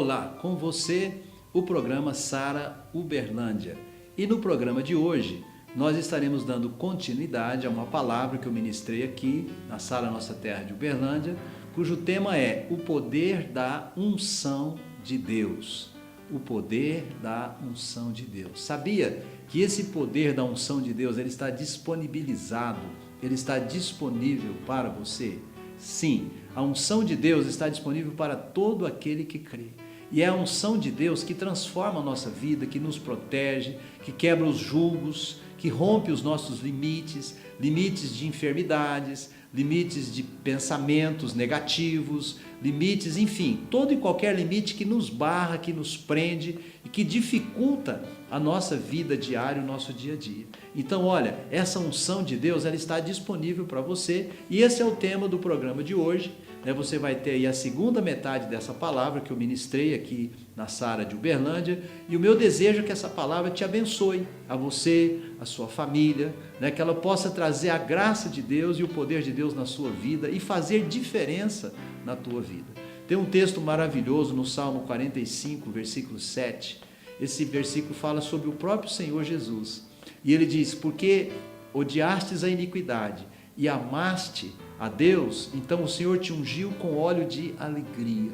Olá, com você o programa Sara Uberlândia. E no programa de hoje nós estaremos dando continuidade a uma palavra que eu ministrei aqui na Sara Nossa Terra de Uberlândia, cujo tema é o poder da unção de Deus. O poder da unção de Deus. Sabia que esse poder da unção de Deus ele está disponibilizado, ele está disponível para você? Sim, a unção de Deus está disponível para todo aquele que crê. E é a unção de Deus que transforma a nossa vida, que nos protege, que quebra os julgos, que rompe os nossos limites, limites de enfermidades, limites de pensamentos negativos, limites, enfim, todo e qualquer limite que nos barra, que nos prende e que dificulta a nossa vida diária, o nosso dia a dia. Então, olha, essa unção de Deus, ela está disponível para você e esse é o tema do programa de hoje. Você vai ter aí a segunda metade dessa palavra que eu ministrei aqui na Sara de Uberlândia e o meu desejo é que essa palavra te abençoe, a você, a sua família, que ela possa trazer a graça de Deus e o poder de Deus na sua vida e fazer diferença na tua vida. Tem um texto maravilhoso no Salmo 45, versículo 7. Esse versículo fala sobre o próprio Senhor Jesus. E ele diz, porque odiastes a iniquidade e amaste a Deus, então o Senhor te ungiu com óleo de alegria.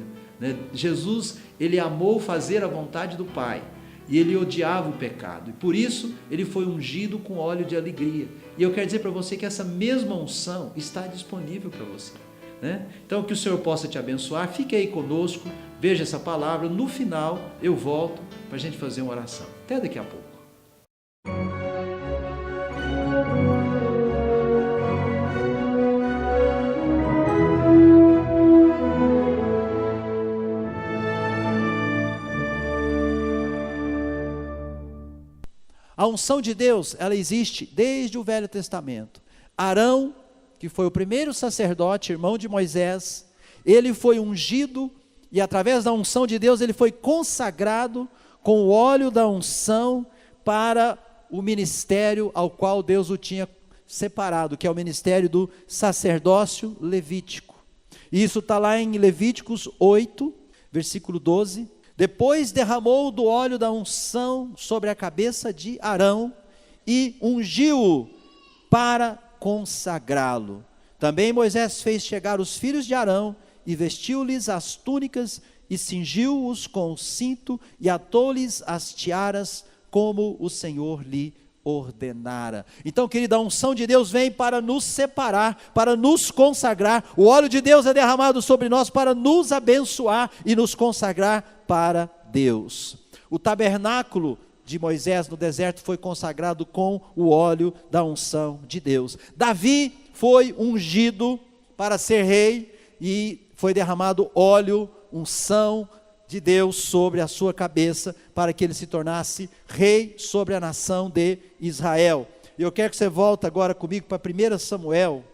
Jesus, ele amou fazer a vontade do Pai e ele odiava o pecado. E por isso ele foi ungido com óleo de alegria. E eu quero dizer para você que essa mesma unção está disponível para você. Então que o Senhor possa te abençoar, fique aí conosco, veja essa palavra, no final eu volto para a gente fazer uma oração. Até daqui a pouco. A unção de Deus, ela existe desde o Velho Testamento. Arão, que foi o primeiro sacerdote, irmão de Moisés, ele foi ungido e através da unção de Deus ele foi consagrado com o óleo da unção para o ministério ao qual Deus o tinha separado, que é o ministério do sacerdócio levítico. E isso está lá em Levíticos 8, versículo 12. Depois derramou do óleo da unção sobre a cabeça de Arão e ungiu-o para consagrá-lo. Também Moisés fez chegar os filhos de Arão e vestiu-lhes as túnicas e cingiu-os com o cinto e atou-lhes as tiaras como o Senhor lhe ordenara. Então, querida, a unção de Deus vem para nos separar, para nos consagrar. O óleo de Deus é derramado sobre nós para nos abençoar e nos consagrar para Deus. O tabernáculo de Moisés no deserto foi consagrado com o óleo da unção de Deus. Davi foi ungido para ser rei e foi derramado óleo, unção de Deus sobre a sua cabeça para que ele se tornasse rei sobre a nação de Israel. E eu quero que você volte agora comigo para 1 Samuel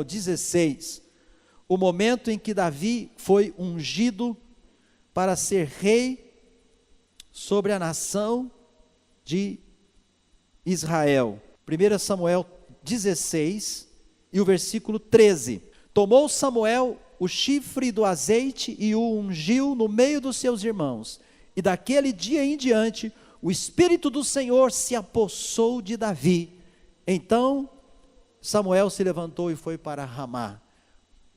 16, o momento em que Davi foi ungido para ser rei sobre a nação de Israel. 1 Samuel 16 e o versículo 13. Tomou Samuel o chifre do azeite e o ungiu no meio dos seus irmãos. E daquele dia em diante, o Espírito do Senhor se apossou de Davi. Então Samuel se levantou e foi para Ramá.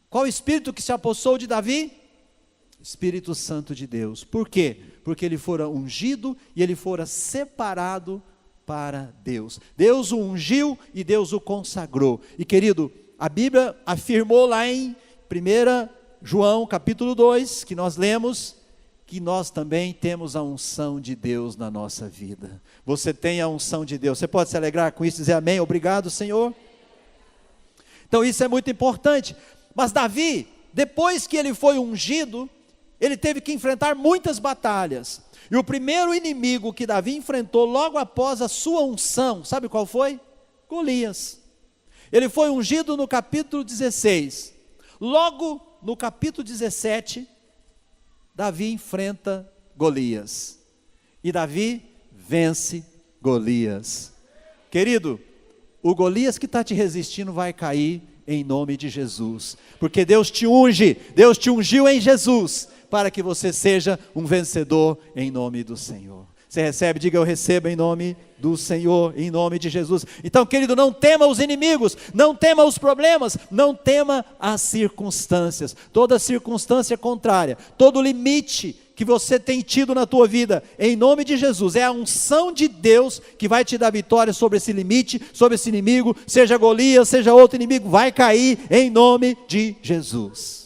Qual o Espírito que se apossou de Davi? Espírito Santo de Deus. Por quê? Porque ele fora ungido e ele fora separado para Deus. Deus o ungiu e Deus o consagrou. E querido, a Bíblia afirmou lá em 1 João capítulo 2, que nós lemos, que nós também temos a unção de Deus na nossa vida. Você tem a unção de Deus. Você pode se alegrar com isso e dizer amém? Obrigado, Senhor. Então isso é muito importante. Mas Davi, depois que ele foi ungido, ele teve que enfrentar muitas batalhas. E o primeiro inimigo que Davi enfrentou logo após a sua unção, sabe qual foi? Golias. Ele foi ungido no capítulo 16. Logo no capítulo 17, Davi enfrenta Golias. E Davi vence Golias. Querido, o Golias que está te resistindo vai cair em nome de Jesus. Porque Deus te unge, Deus te ungiu em Jesus para que você seja um vencedor em nome do Senhor. Você recebe? Diga: eu recebo em nome do Senhor, em nome de Jesus. Então, querido, não tema os inimigos, não tema os problemas, não tema as circunstâncias. Toda circunstância contrária, todo limite que você tem tido na tua vida, em nome de Jesus, é a unção de Deus que vai te dar vitória sobre esse limite, sobre esse inimigo, seja Golias, seja outro inimigo, vai cair em nome de Jesus.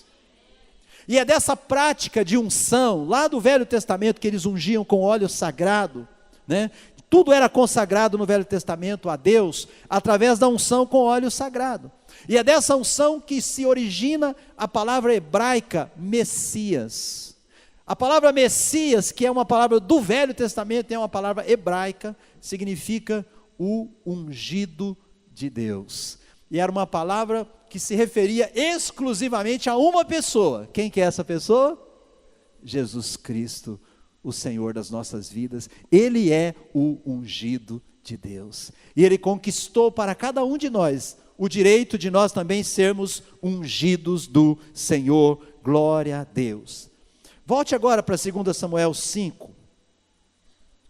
E é dessa prática de unção, lá do Velho Testamento, que eles ungiam com óleo sagrado, né? Tudo era consagrado no Velho Testamento a Deus, através da unção com óleo sagrado. E é dessa unção que se origina a palavra hebraica Messias. A palavra Messias, que é uma palavra do Velho Testamento, é uma palavra hebraica, significa o ungido de Deus. E era uma palavra que se referia exclusivamente a uma pessoa. Quem que é essa pessoa? Jesus Cristo, o Senhor das nossas vidas. Ele é o ungido de Deus. E Ele conquistou para cada um de nós o direito de nós também sermos ungidos do Senhor. Glória a Deus. Volte agora para 2 Samuel 5.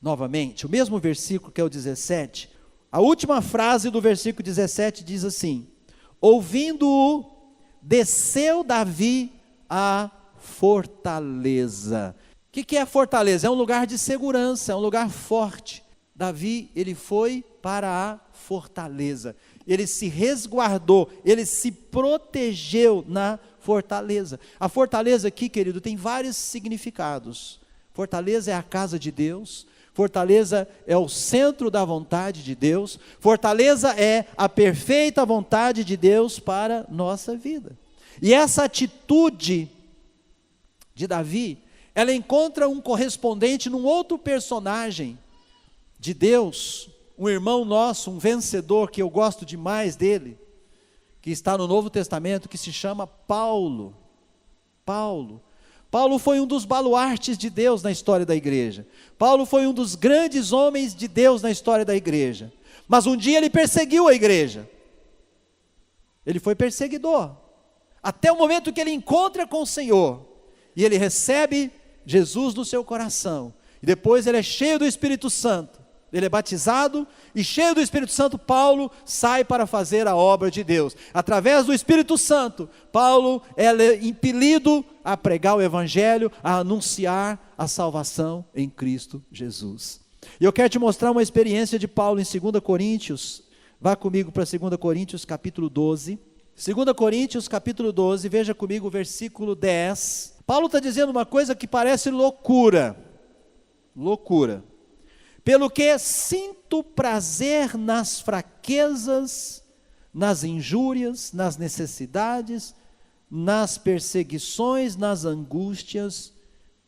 Novamente, o mesmo versículo que é o 17. A última frase do versículo 17 diz assim: ouvindo-o, desceu Davi à fortaleza. O que é a fortaleza? É um lugar de segurança, é um lugar forte. Davi, ele foi para a fortaleza, ele se resguardou, ele se protegeu na fortaleza. A fortaleza aqui, querido, tem vários significados. Fortaleza é a casa de Deus, fortaleza é o centro da vontade de Deus, fortaleza é a perfeita vontade de Deus para nossa vida. E essa atitude de Davi, ela encontra um correspondente num outro personagem de Deus, um irmão nosso, um vencedor que eu gosto demais dele, que está no Novo Testamento, que se chama Paulo. Paulo foi um dos baluartes de Deus na história da igreja. Paulo foi um dos grandes homens de Deus na história da igreja. Mas um dia ele perseguiu a igreja. Ele foi perseguidor. Até o momento que ele encontra com o Senhor. E ele recebe Jesus no seu coração. E depois ele é cheio do Espírito Santo. Ele é batizado e cheio do Espírito Santo, Paulo sai para fazer a obra de Deus. Através do Espírito Santo, Paulo é impelido a pregar o Evangelho, a anunciar a salvação em Cristo Jesus. E eu quero te mostrar uma experiência de Paulo em 2 Coríntios. Vá comigo para 2 Coríntios capítulo 12. 2 Coríntios capítulo 12, veja comigo o versículo 10. Paulo está dizendo uma coisa que parece loucura. Pelo que sinto prazer nas fraquezas, nas injúrias, nas necessidades, nas perseguições, nas angústias,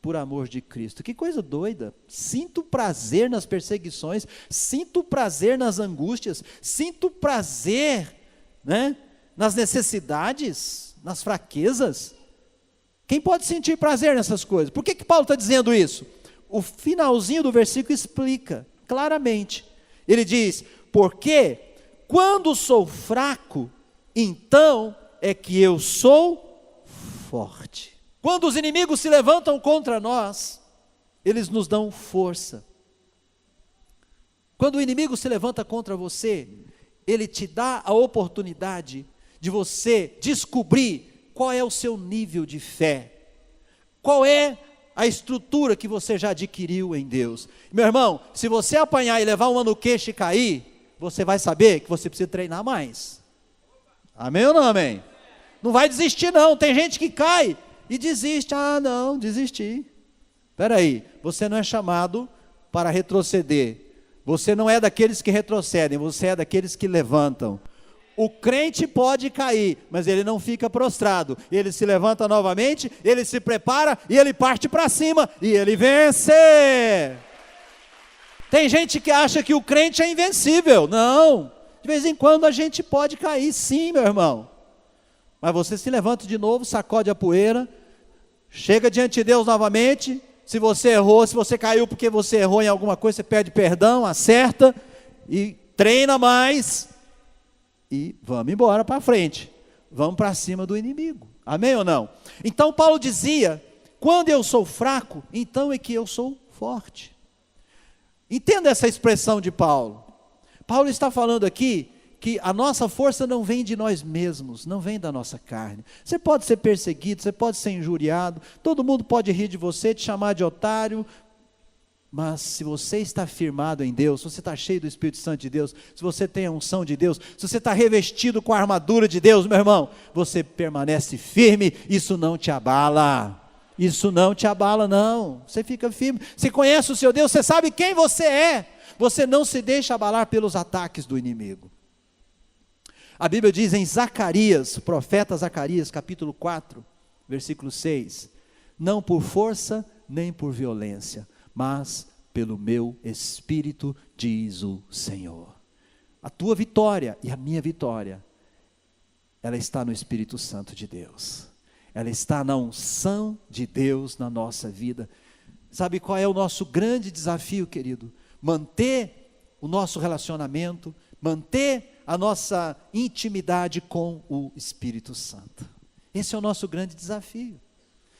por amor de Cristo. Que coisa doida! Sinto prazer nas perseguições, sinto prazer nas angústias, sinto prazer, né, nas necessidades, nas fraquezas. Quem pode sentir prazer nessas coisas? Por que Paulo está dizendo isso? O finalzinho do versículo explica claramente. Ele diz: porque quando sou fraco, então é que eu sou forte. Quando os inimigos se levantam contra nós, eles nos dão força. Quando o inimigo se levanta contra você, ele te dá a oportunidade de você descobrir qual é o seu nível de fé, qual é a estrutura que você já adquiriu em Deus. Meu irmão, se você apanhar e levar uma no queixo e cair, você vai saber que você precisa treinar mais. Amém ou não amém? Não vai desistir não. Tem gente que cai e desiste. Ah não, desisti. Espera aí, você não é chamado para retroceder. Você não é daqueles que retrocedem, você é daqueles que levantam. O crente pode cair, mas ele não fica prostrado. Ele se levanta novamente, ele se prepara e ele parte para cima e ele vence. Tem gente que acha que o crente é invencível. Não, de vez em quando a gente pode cair sim, meu irmão. Mas você se levanta de novo, sacode a poeira, chega diante de Deus novamente. Se você errou, se você caiu porque você errou em alguma coisa, você pede perdão, acerta e treina mais. E vamos embora para frente, vamos para cima do inimigo, amém ou não? Então Paulo dizia Quando eu sou fraco, então é que eu sou forte. Entenda essa expressão de Paulo. Paulo está falando aqui que a nossa força não vem de nós mesmos, não vem da nossa carne. Você pode ser perseguido, você pode ser injuriado, todo mundo pode rir de você, te chamar de otário, mas se você está firmado em Deus, se você está cheio do Espírito Santo de Deus, se você tem a unção de Deus, se você está revestido com a armadura de Deus, meu irmão, você permanece firme, isso não te abala. Isso não te abala, não. Você fica firme. Você conhece o seu Deus, você sabe quem você é. Você não se deixa abalar pelos ataques do inimigo. A Bíblia diz em Zacarias, o profeta Zacarias, capítulo 4, versículo 6: não por força nem por violência, mas pelo meu Espírito, diz o Senhor. A tua vitória e a minha vitória, ela está no Espírito Santo de Deus. Ela está na unção de Deus na nossa vida. Sabe qual é o nosso grande desafio, querido? Manter o nosso relacionamento, manter a nossa intimidade com o Espírito Santo. Esse é o nosso grande desafio.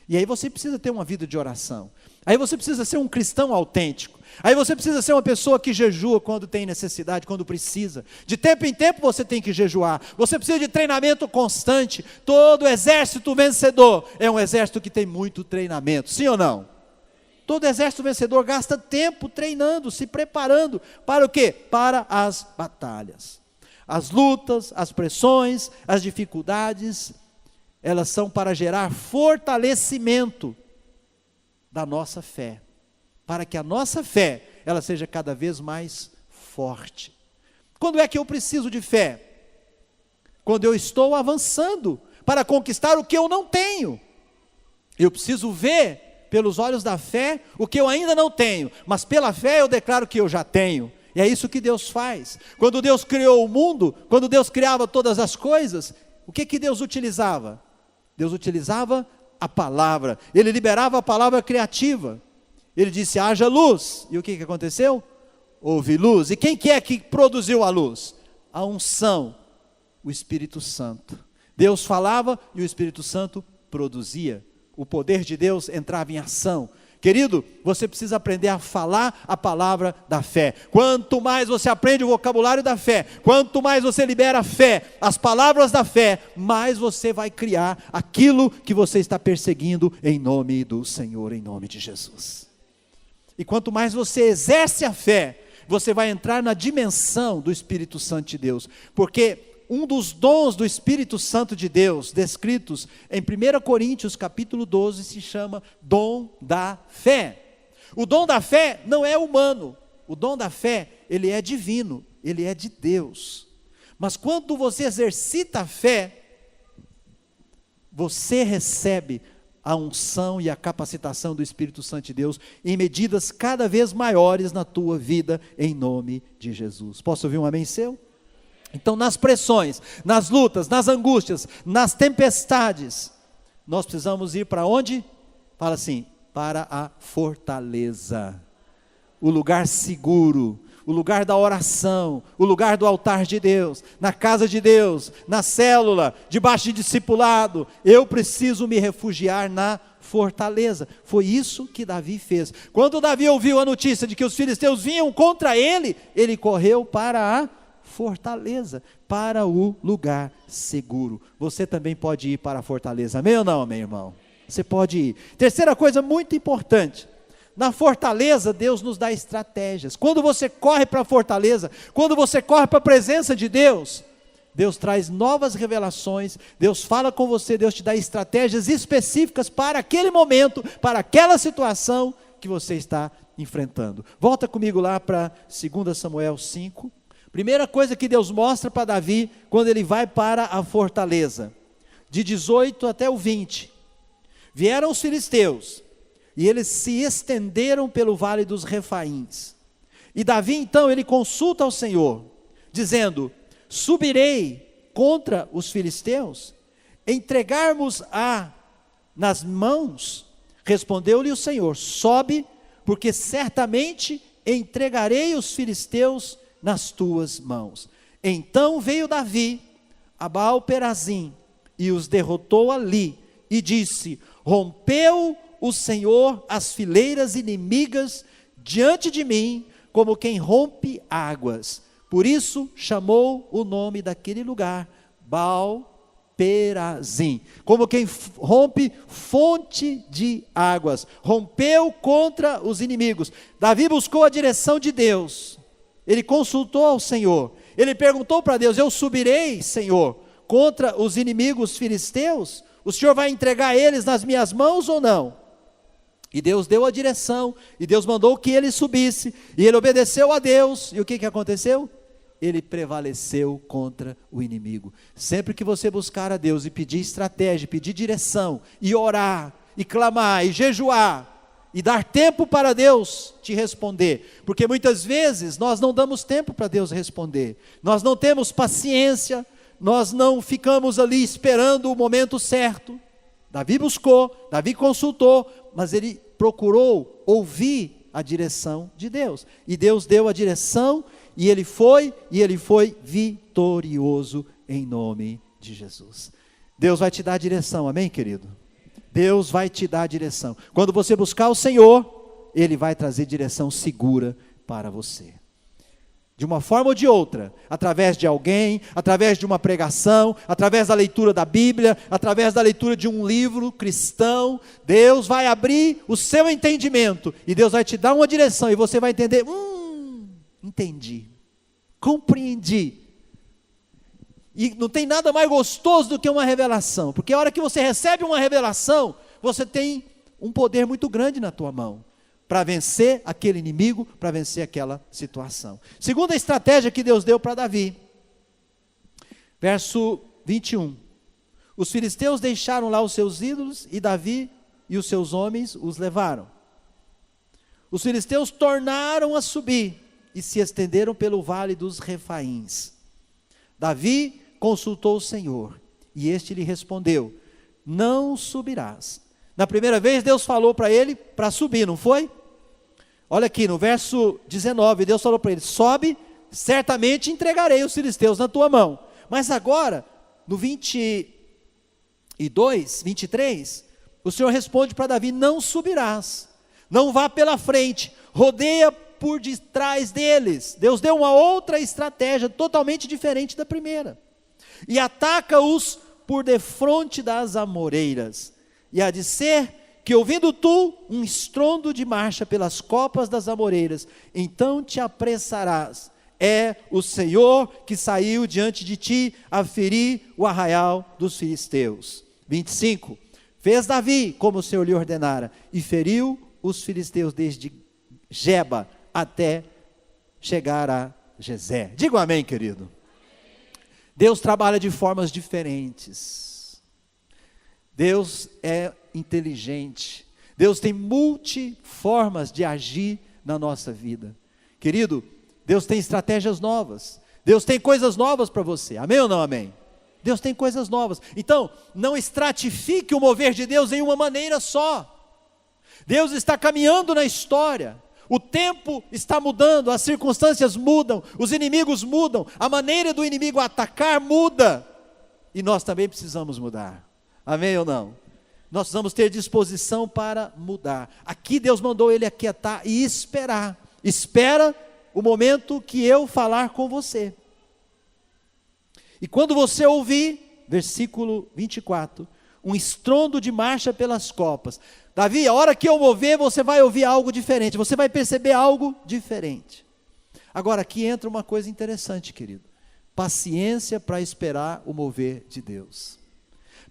E aí você precisa ter uma vida de oração. Aí você precisa ser um cristão autêntico. Aí você precisa ser uma pessoa que jejua quando tem necessidade, quando precisa. De tempo em tempo você tem que jejuar. Você precisa de treinamento constante. Todo exército vencedor é um exército que tem muito treinamento. Sim ou não? Todo exército vencedor gasta tempo treinando, se preparando. Para o quê? Para as batalhas. As lutas, as pressões, as dificuldades, elas são para gerar fortalecimento da nossa fé, para que a nossa fé, ela seja cada vez mais forte. Quando é que eu preciso de fé? Quando eu estou avançando para conquistar o que eu não tenho. Eu preciso ver pelos olhos da fé o que eu ainda não tenho, mas pela fé eu declaro que eu já tenho. E é isso que Deus faz. Quando Deus criou o mundo, quando Deus criava todas as coisas, o que Deus utilizava? Deus utilizava a palavra, Ele liberava a palavra criativa. Ele disse, haja luz, e o que aconteceu? Houve luz. E quem que é que produziu a luz? A unção, o Espírito Santo. Deus falava e o Espírito Santo produzia. O poder de Deus entrava em ação. Querido, você precisa aprender a falar a palavra da fé. Quanto mais você aprende o vocabulário da fé, quanto mais você libera a fé, as palavras da fé, mais você vai criar aquilo que você está perseguindo em nome do Senhor, em nome de Jesus. E quanto mais você exerce a fé, você vai entrar na dimensão do Espírito Santo de Deus, porque um dos dons do Espírito Santo de Deus, descritos em 1 Coríntios capítulo 12, se chama dom da fé. O dom da fé não é humano, o dom da fé, ele é divino, ele é de Deus. Mas quando você exercita a fé, você recebe a unção e a capacitação do Espírito Santo de Deus em medidas cada vez maiores na tua vida, em nome de Jesus. Posso ouvir um amém seu? Então, nas pressões, nas lutas, nas angústias, nas tempestades, nós precisamos ir para onde? Fala assim, para a fortaleza, o lugar seguro, o lugar da oração, o lugar do altar de Deus, na casa de Deus, na célula, debaixo de discipulado. Eu preciso me refugiar na fortaleza. Foi isso que Davi fez. Quando Davi ouviu a notícia de que os filisteus vinham contra ele, ele correu para a fortaleza, para o lugar seguro. Você também pode ir para a fortaleza, amém ou não, amém, irmão? Você pode ir. Terceira coisa muito importante, na fortaleza Deus nos dá estratégias. Quando você corre para a fortaleza, quando você corre para a presença de Deus, Deus traz novas revelações, Deus fala com você, Deus te dá estratégias específicas para aquele momento, para aquela situação que você está enfrentando. Volta comigo lá para 2 Samuel 5. Primeira coisa que Deus mostra para Davi, quando ele vai para a fortaleza, de 18 até o 20, vieram os filisteus, e eles se estenderam pelo vale dos Refaíns, e Davi então, ele consulta ao Senhor, dizendo, subirei contra os filisteus, entregarmos-a nas mãos? Respondeu-lhe o Senhor, sobe, porque certamente entregarei os filisteus nas tuas mãos. Então veio Davi a Baal-Perazim e os derrotou ali, e disse, rompeu o Senhor as fileiras inimigas diante de mim, como quem rompe águas. Por isso chamou o nome daquele lugar Baal-Perazim, como quem rompe fonte de águas. Rompeu contra os inimigos. Davi buscou a direção de Deus. Ele consultou ao Senhor. Ele perguntou para Deus: eu subirei, Senhor, contra os inimigos filisteus? O Senhor vai entregar eles nas minhas mãos ou não? E Deus deu a direção, e Deus mandou que ele subisse, e ele obedeceu a Deus, e o que aconteceu? Ele prevaleceu contra o inimigo. Sempre que você buscar a Deus e pedir estratégia, pedir direção, e orar, e clamar, e jejuar, e dar tempo para Deus te responder, porque muitas vezes nós não damos tempo para Deus responder, nós não temos paciência, nós não ficamos ali esperando o momento certo. Davi buscou, Davi consultou, mas ele procurou ouvir a direção de Deus, e Deus deu a direção, e ele foi vitorioso em nome de Jesus. Deus vai te dar a direção, amém, querido? Deus vai te dar a direção. Quando você buscar o Senhor, Ele vai trazer direção segura para você. De uma forma ou de outra, através de alguém, através de uma pregação, através da leitura da Bíblia, através da leitura de um livro cristão, Deus vai abrir o seu entendimento, e Deus vai te dar uma direção, e você vai entender, entendi, compreendi. E não tem nada mais gostoso do que uma revelação, porque a hora que você recebe uma revelação, você tem um poder muito grande na tua mão, para vencer aquele inimigo, para vencer aquela situação. Segunda estratégia que Deus deu para Davi, verso 21, os filisteus deixaram lá os seus ídolos, e Davi e os seus homens os levaram. Os filisteus tornaram a subir, e se estenderam pelo vale dos Refaíns. Davi consultou o Senhor, e este lhe respondeu: não subirás. Na primeira vez Deus falou para ele para subir, não foi? Olha aqui no verso 19, Deus falou para ele: sobe, certamente entregarei os filisteus na tua mão. Mas agora, no 23, o Senhor responde para Davi: não subirás, não vá pela frente, rodeia por detrás deles. Deus deu uma outra estratégia, totalmente diferente da primeira, e ataca-os por defronte das amoreiras, e há de ser que, ouvindo tu um estrondo de marcha pelas copas das amoreiras, então te apressarás. É o Senhor que saiu diante de ti a ferir o arraial dos filisteus. 25, fez Davi como o Senhor lhe ordenara, e feriu os filisteus desde Geba até chegar a Gezé. Diga um amém, querido. Deus trabalha de formas diferentes. Deus é inteligente. Deus tem multiformas de agir na nossa vida. Querido, Deus tem estratégias novas. Deus tem coisas novas para você. Amém ou não amém? Deus tem coisas novas. Então, não estratifique o mover de Deus em uma maneira só. Deus está caminhando na história. O tempo está mudando, as circunstâncias mudam, os inimigos mudam, a maneira do inimigo atacar muda, e nós também precisamos mudar. Amém ou não? Nós precisamos ter disposição para mudar. Aqui Deus mandou ele aquietar e esperar. Espera o momento que eu falar com você. E quando você ouvir, versículo 24, um estrondo de marcha pelas copas. Davi, a hora que eu mover, você vai ouvir algo diferente, você vai perceber algo diferente. Agora, aqui entra uma coisa interessante, querido. Paciência para esperar o mover de Deus.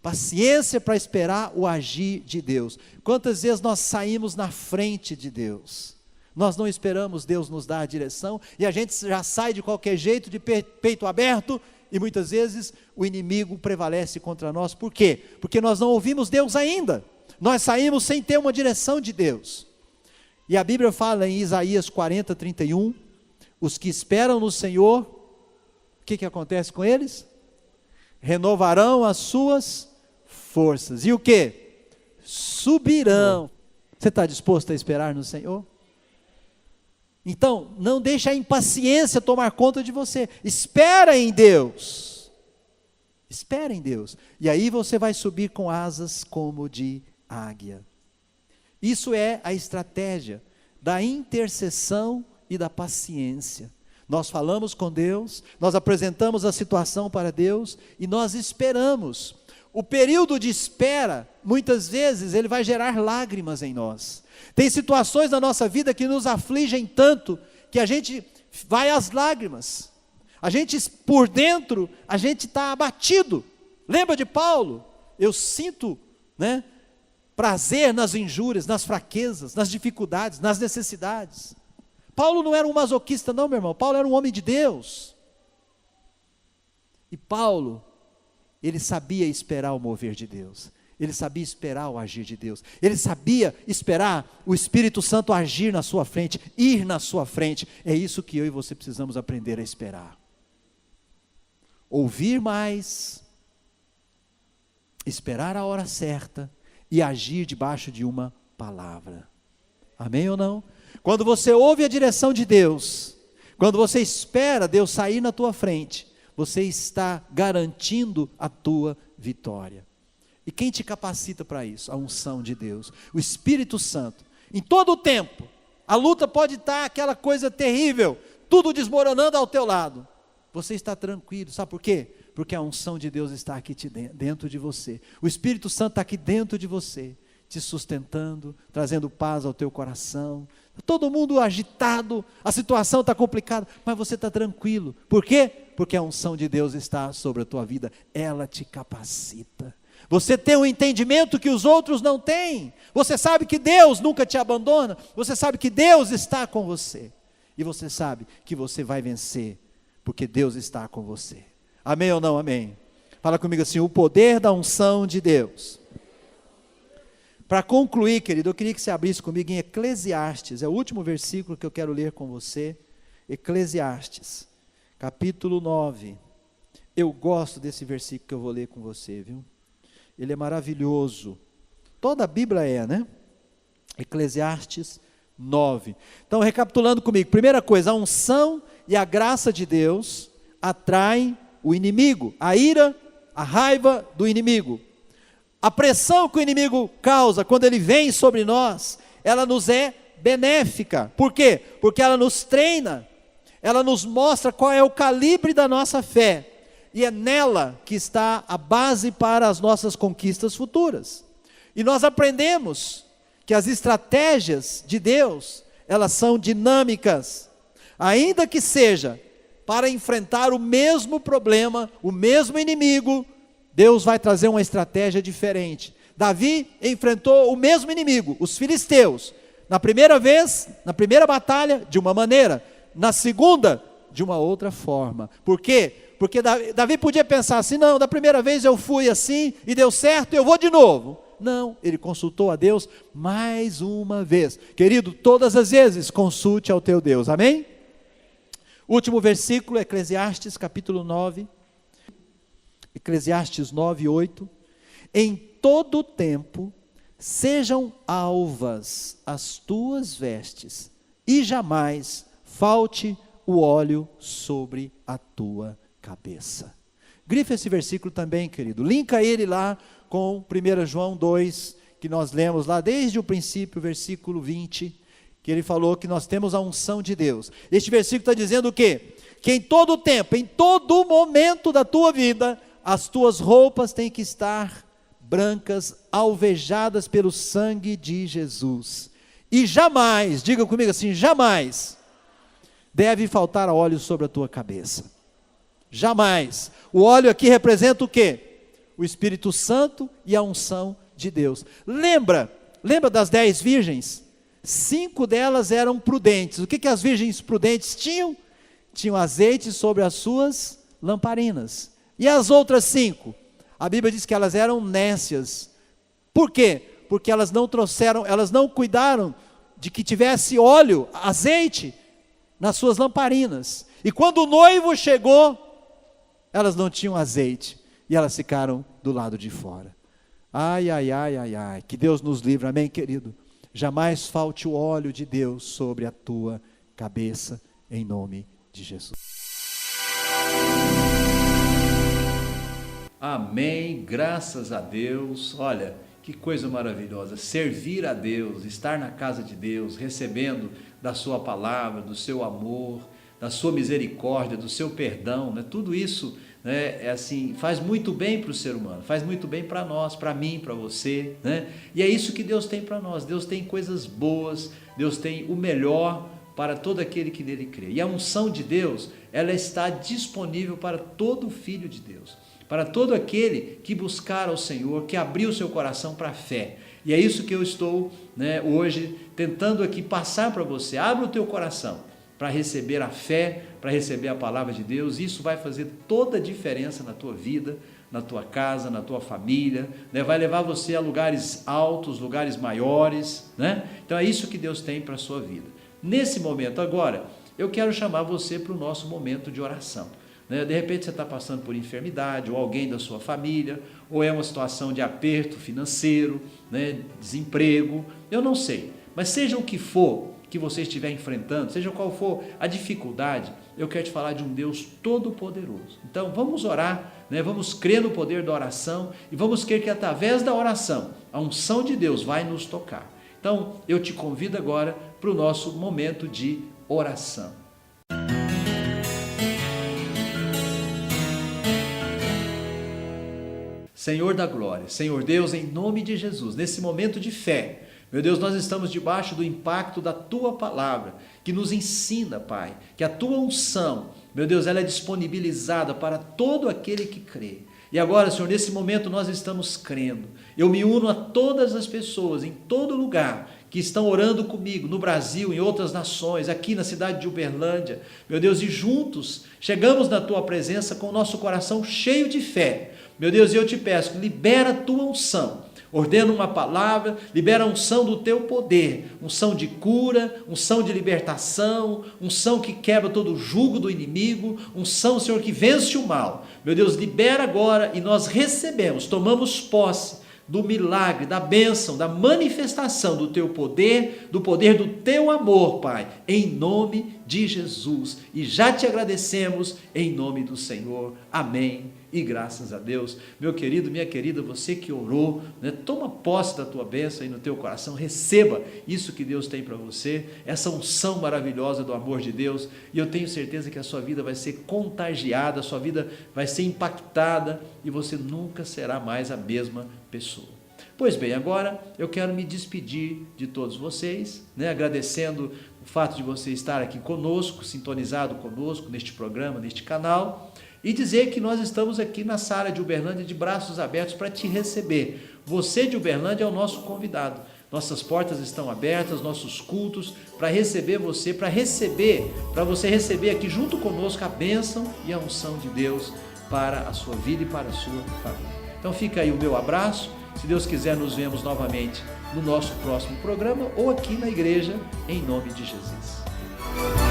Paciência para esperar o agir de Deus. Quantas vezes nós saímos na frente de Deus? Nós não esperamos Deus nos dar a direção, e a gente já sai de qualquer jeito, de peito aberto, e muitas vezes o inimigo prevalece contra nós. Por quê? Porque nós não ouvimos Deus ainda. Nós saímos sem ter uma direção de Deus. E a Bíblia fala em Isaías 40, 31, os que esperam no Senhor, o que acontece com eles? Renovarão as suas forças. E o que? Subirão. Você está disposto a esperar no Senhor? Então, não deixe a impaciência tomar conta de você. Espera em Deus. Espera em Deus. E aí você vai subir com asas como de águia. Isso é a estratégia da intercessão e da paciência. Nós falamos com Deus, nós apresentamos a situação para Deus e nós esperamos. O período de espera, muitas vezes, ele vai gerar lágrimas em nós. Tem situações na nossa vida que nos afligem tanto que a gente vai às lágrimas. A gente, por dentro, a gente está abatido. Lembra de Paulo? Eu sinto, prazer nas injúrias, nas fraquezas, nas dificuldades, nas necessidades. Paulo não era um masoquista não, meu irmão. Paulo era um homem de Deus. E Paulo, ele sabia esperar o mover de Deus. Ele sabia esperar o agir de Deus. Ele sabia esperar o Espírito Santo agir na sua frente, ir na sua frente. É isso que eu e você precisamos aprender a esperar. Ouvir mais, esperar a hora certa e agir debaixo de uma palavra. Amém ou não? Quando você ouve a direção de Deus, quando você espera Deus sair na tua frente, você está garantindo a tua vitória. E quem te capacita para isso? A unção de Deus, o Espírito Santo. Em todo o tempo, a luta pode estar aquela coisa terrível, tudo desmoronando ao teu lado. Você está tranquilo, sabe por quê? Porque a unção de Deus está aqui dentro de você. O Espírito Santo está aqui dentro de você, te sustentando, trazendo paz ao teu coração. Todo mundo agitado, a situação está complicada, mas você está tranquilo. Por quê? Porque a unção de Deus está sobre a tua vida, ela te capacita. Você tem um entendimento que os outros não têm. Você sabe que Deus nunca te abandona. Você sabe que Deus está com você. E você sabe que você vai vencer, porque Deus está com você. Amém ou não amém? Fala comigo assim, o poder da unção de Deus. Para concluir, querido, eu queria que você abrisse comigo em Eclesiastes, é o último versículo que eu quero ler com você, Eclesiastes, capítulo 9, eu gosto desse versículo que eu vou ler com você, viu? Ele é maravilhoso, toda a Bíblia é, né? Eclesiastes 9, então recapitulando comigo, primeira coisa, a unção e a graça de Deus atraem o inimigo, a ira, a raiva do inimigo. A pressão que o inimigo causa quando ele vem sobre nós, ela nos é benéfica. Por quê? Porque ela nos treina, ela nos mostra qual é o calibre da nossa fé. E é nela que está a base para as nossas conquistas futuras. E nós aprendemos que as estratégias de Deus, elas são dinâmicas. Ainda que seja para enfrentar o mesmo problema, o mesmo inimigo, Deus vai trazer uma estratégia diferente. Davi enfrentou o mesmo inimigo, os filisteus. Na primeira vez, na primeira batalha, de uma maneira. Na segunda, de uma outra forma. Por quê? Porque Davi podia pensar assim, não, da primeira vez eu fui assim e deu certo, eu vou de novo. Não, ele consultou a Deus mais uma vez. Querido, todas as vezes consulte ao teu Deus, amém? Último versículo, Eclesiastes capítulo 9. Eclesiastes 9, 8, em todo tempo sejam alvas as tuas vestes, e jamais falte o óleo sobre a tua cabeça. Grifa esse versículo também, querido, linka ele lá com 1 João 2, que nós lemos lá desde o princípio, versículo 20, que ele falou que nós temos a unção de Deus. Este versículo está dizendo o quê? Que em todo tempo, em todo momento da tua vida, as tuas roupas têm que estar brancas, alvejadas pelo sangue de Jesus. E jamais, diga comigo assim, jamais deve faltar óleo sobre a tua cabeça. Jamais. O óleo aqui representa o quê? O Espírito Santo e a unção de Deus. Lembra das 10 virgens? 5 delas eram prudentes. O que as virgens prudentes tinham? Tinham azeite sobre as suas lamparinas. E as outras 5? A Bíblia diz que elas eram nécias. Por quê? Porque elas não cuidaram de que tivesse óleo, azeite, nas suas lamparinas. E quando o noivo chegou, elas não tinham azeite. E elas ficaram do lado de fora. Ai, ai, ai, ai, ai. Que Deus nos livre, amém, querido? Jamais falte o óleo de Deus sobre a tua cabeça, em nome de Jesus. Amém, graças a Deus. Olha, que Que coisa maravilhosa, servir a Deus, estar na casa de Deus, recebendo da sua palavra, do seu amor, da sua misericórdia, do seu perdão, né? Tudo isso, né, faz muito bem para o ser humano, faz muito bem para nós, para mim, para você, né? E é isso que Deus tem para nós. Deus tem coisas boas, Deus tem o melhor para todo aquele que nele crê. E a unção de Deus, ela está disponível para todo filho de Deus, para todo aquele que buscar ao Senhor, que abriu o seu coração para a fé. E é isso que eu estou, né, hoje tentando aqui passar para você. Abra o teu coração para receber a fé, para receber a palavra de Deus. Isso vai fazer toda a diferença na tua vida, na tua casa, na tua família, né? Vai levar você a lugares altos, lugares maiores, né? Então é isso que Deus tem para a sua vida. Nesse momento agora, eu quero chamar você para o nosso momento de oração. De repente você está passando por enfermidade, ou alguém da sua família, ou é uma situação de aperto financeiro, né? Desemprego, eu não sei. Mas seja o que for que você estiver enfrentando, seja qual for a dificuldade, eu quero te falar de um Deus todo-poderoso. Então vamos orar, né? Vamos crer no poder da oração e vamos crer que através da oração, a unção de Deus vai nos tocar. Então eu te convido agora para o nosso momento de oração. Senhor da glória, Senhor Deus, em nome de Jesus, nesse momento de fé, meu Deus, nós estamos debaixo do impacto da Tua palavra, que nos ensina, Pai, que a Tua unção, meu Deus, ela é disponibilizada para todo aquele que crê. E agora, Senhor, nesse momento nós estamos crendo. Eu me uno a todas as pessoas, em todo lugar, que estão orando comigo, no Brasil, em outras nações, aqui na cidade de Uberlândia, meu Deus, e juntos chegamos na Tua presença com o nosso coração cheio de fé. Meu Deus, eu te peço, libera a Tua unção. Ordena uma palavra, libera a unção do teu poder, unção de cura, unção de libertação, unção que quebra todo o jugo do inimigo, unção, Senhor, que vence o mal. Meu Deus, libera agora e nós recebemos, tomamos posse do milagre, da bênção, da manifestação do teu poder, do poder do teu amor, Pai, em nome de Jesus. E já te agradecemos em nome do Senhor. Amém. E graças a Deus. Meu querido, minha querida, você que orou, né, toma posse da tua bênção aí no teu coração, receba isso que Deus tem para você, essa unção maravilhosa do amor de Deus, e eu tenho certeza que a sua vida vai ser contagiada, a sua vida vai ser impactada, e você nunca será mais a mesma pessoa. Pois bem, agora eu quero me despedir de todos vocês, né, agradecendo o fato de você estar aqui conosco, sintonizado conosco neste programa, neste canal, e dizer que nós estamos aqui na Sara de Uberlândia de braços abertos para te receber. Você de Uberlândia é o nosso convidado. Nossas portas estão abertas, nossos cultos, para receber você, para você receber aqui junto conosco a bênção e a unção de Deus para a sua vida e para a sua família. Então fica aí o meu abraço. Se Deus quiser, nos vemos novamente no nosso próximo programa ou aqui na igreja, em nome de Jesus.